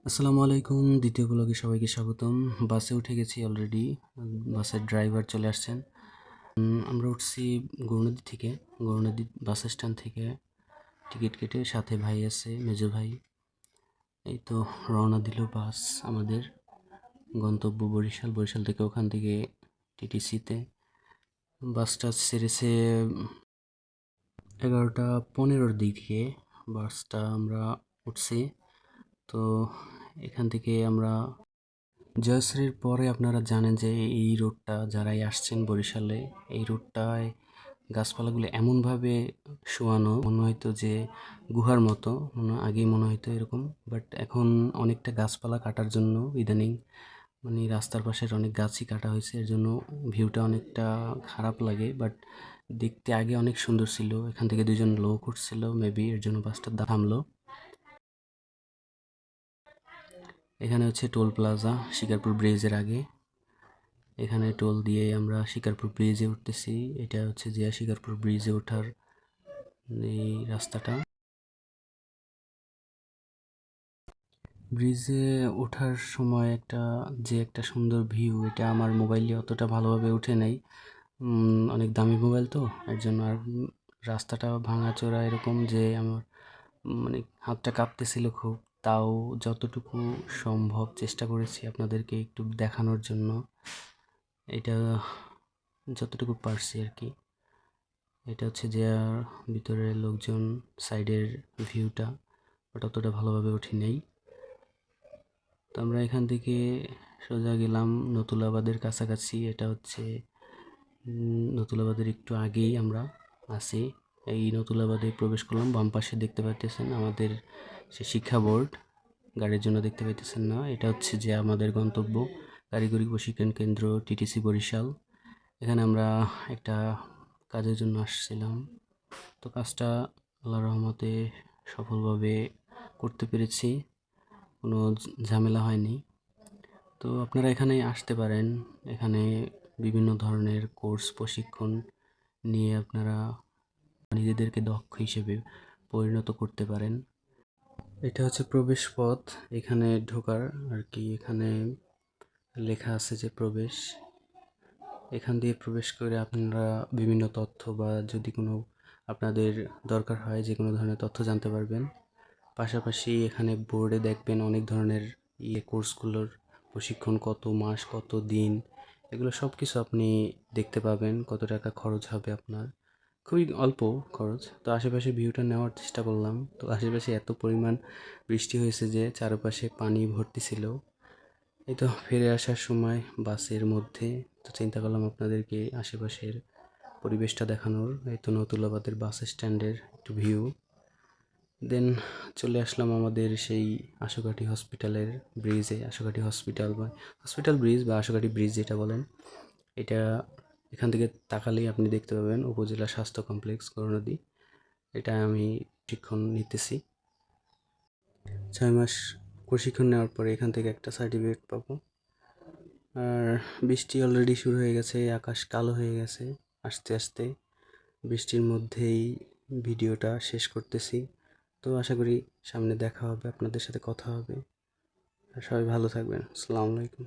আসসালামু আলাইকুম। দ্বিতীয় ব্লগে সবাইকে স্বাগতম। বাসে উঠে গেছি অলরেডি। বাসের ড্রাইভার চলে আসছেন। আমরা উঠছি গৌরনদী থেকে। গৌরনদী বাস স্ট্যান্ড থেকে টিকিট কেটে সাথে ভাই আছে, মেজো ভাই। এই তো রওনা দিল বাস আমাদের গন্তব্য বরিশাল। বরিশাল থেকে ওখান থেকে টিটিসিতে বাসটা ছেড়েছে 11:15 দিকে। বাসটা আমরা উঠছি। তো এখান থেকে আমরা জয়শ্রীর পরে আপনারা জানেন যে এই রোডটা যারাই আসছেন বরিশালে, এই রোডটায় গাছপালাগুলো এমনভাবে শোয়ানো, মনে হইতো যে গুহার মতো, আগেই মনে হইতো এরকম। বাট এখন অনেকটা গাছপালা কাটার জন্য ইদানিং মানে রাস্তার পাশের অনেক গাছই কাটা হয়েছে, এর জন্য ভিউটা অনেকটা খারাপ লাগে। বাট দেখতে আগে অনেক সুন্দর ছিল। এখান থেকে দুজন লোক উঠছিল, মেবি এর জন্য বাসটা থামলো। এখানে হচ্ছে টোল প্লাজা, শিকারপুর ব্রিজের আগে। এখানে টোল দিয়ে আমরা শিকারপুর ব্রিজে উঠতেছি। এটা হচ্ছে যে শিকারপুর ব্রিজে ওঠার এই রাস্তাটা। ব্রিজে ওঠার সময় একটা সুন্দর ভিউ, এটা আমার মোবাইলে অতটা ভালোভাবে উঠে নাই। অনেক দামি মোবাইল তো, এর জন্য। আর রাস্তাটা ভাঙাচোরা এরকম যে আমার মানে হাতটা কাঁপতেছিল খুব। তাও যতটুকু সম্ভব চেষ্টা করেছি আপনাদেরকে একটু দেখানোর জন্য। এটা যতটুকু পারছি আর কি। এটা হচ্ছে যে ভিতরের লোকজন, সাইডের ভিউটা, ওটা অতটা ভালোভাবে উঠি নেই। তো আমরা এখান থেকে সোজা গেলাম নতুলাবাদের কাছাকাছি। এটা হচ্ছে নতুলাবাদের একটু আগেই আমরা আছি। এই নতুলাবাদে প্রবেশ করলাম। বাম পাশে দেখতে পাইতেছেন আমাদের সে শিক্ষা বোর্ড, গাড়ির জন্য দেখতে পাইতেছেন না। এটা হচ্ছে যে আমাদের গন্তব্য কারিগরি প্রশিক্ষণ কেন্দ্র টিটিসি বরিশাল। এখানে আমরা একটা কাজের জন্য আসছিলাম। তো কাজটা আল্লাহর রহমতে সফলভাবে করতে পেরেছি, কোনো ঝামেলা হয়নি। তো আপনারা এখানে আসতে পারেন। এখানে বিভিন্ন ধরনের কোর্স প্রশিক্ষণ নিয়ে আপনারা নিজেদেরকে দক্ষ হিসেবে পরিণত করতে পারেন। এটা হচ্ছে প্রবেশ পথ এখানে ঢোকার আর কি। এখানে লেখা আছে যে প্রবেশ। এখান দিয়ে প্রবেশ করে আপনারা বিভিন্ন তথ্য বা যদি কোনো আপনাদের দরকার হয় যে কোনো ধরনের তথ্য জানতে পারবেন। পাশাপাশি এখানে বোর্ডে দেখবেন অনেক ধরনের কোর্সগুলোর প্রশিক্ষণ, কত মাস, কত দিন, এগুলো সব কিছু আপনি দেখতে পাবেন। কত টাকা খরচ হবে আপনার, খুবই অল্প খরচ। তো আশেপাশে ভিউটা নেওয়ার চেষ্টা করলাম। তো আশেপাশে এত পরিমাণ বৃষ্টি হয়েছে যে চারপাশে পানি ভর্তি ছিল। এই তো ফিরে আসার সময় বাসের মধ্যে তো চিন্তা করলাম আপনাদেরকে আশেপাশের পরিবেশটা দেখানোর। এই তো নতুলাবাদের বাস স্ট্যান্ডের একটু ভিউ। দেন চলে আসলাম আমাদের সেই আশুকাঠি হসপিটালের ব্রিজে। আশুকাঠি হসপিটাল বা হসপিটাল ব্রিজ বা আশুকাঠি ব্রিজ যেটা বলেন, এটা এখান থেকে তাকালেই আপনি দেখতে পাবেন উপজেলা স্বাস্থ্য কমপ্লেক্স গৌরনদী। এটা আমি প্রশিক্ষণ নিতেছি। 6 মাস প্রশিক্ষণ নেওয়ার পরে এখান থেকে একটা সার্টিফিকেট পাবো। আর বৃষ্টি অলরেডি শুরু হয়ে গেছে, আকাশ কালো হয়ে গেছে আস্তে আস্তে। বৃষ্টির মধ্যেই ভিডিওটা শেষ করতেছি। তো আশা করি সামনে দেখা হবে, আপনাদের সাথে কথা হবে। আর সবাই ভালো থাকবেন। আসসালামু আলাইকুম।